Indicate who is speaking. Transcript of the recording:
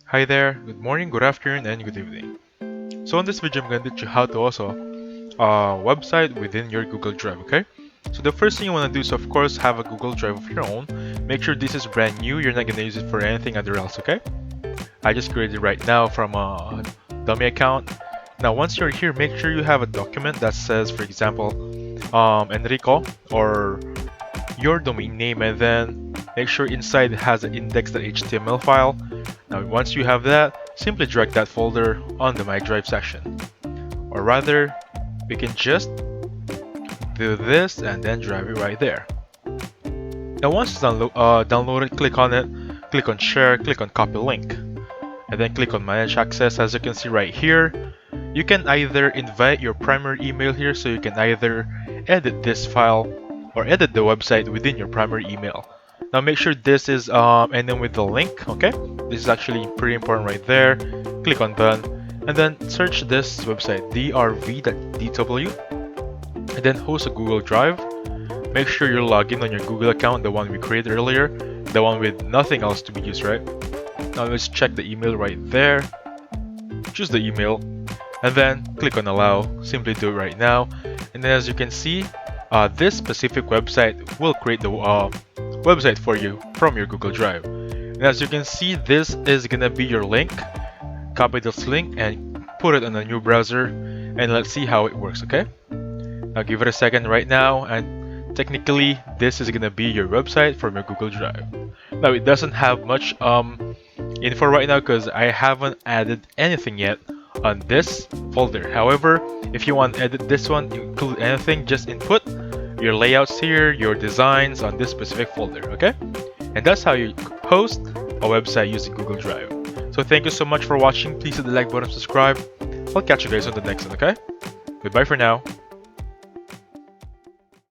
Speaker 1: Hi there, good morning, good afternoon, and good evening. So in this video, I'm going to teach you how to also website within your Google Drive, okay? So the first thing you want to do is of course have a Google Drive of your own. Make sure this is brand new, you're not going to use it for anything other else, okay? I just created it right now from a dummy account. Now once you're here, make sure you have a document that says, for example, Enrico or your domain name, and then make sure inside it has an index.html file. Now once you have that, simply drag that folder on the My Drive section. Or rather, we can just do this and then drag it right there. Now once it's downloaded, click on it, click on share, click on copy link, and then click on manage access. As you can see right here, you can either invite your primary email here, so you can either edit this file or edit the website within your primary email. Now make sure this is ending with the link, okay? This is actually pretty important right there. Click on done, and then search this website, drv.dw, and then host a Google Drive. Make sure you're logged in on your Google account, the one we created earlier, the one with nothing else to be used, right? Now let's check the email right there. Choose the email, and then click on allow. Simply do it right now, and then as you can see, this specific website will create the website for you from your Google Drive. And as you can see, this is gonna be your link. Copy this link and put it on a new browser, and let's see how it works, okay? Now give it a second right now, and technically this is gonna be your website from your Google Drive. Now it doesn't have much info right now because I haven't added anything yet on this folder. However, if you want to edit this one, include anything, just input your layouts here, your designs on this specific folder, okay? And that's how you host a website using Google Drive. So thank you so much for watching. Please hit the like button, subscribe. I'll catch you guys on the next one, okay? Goodbye for now.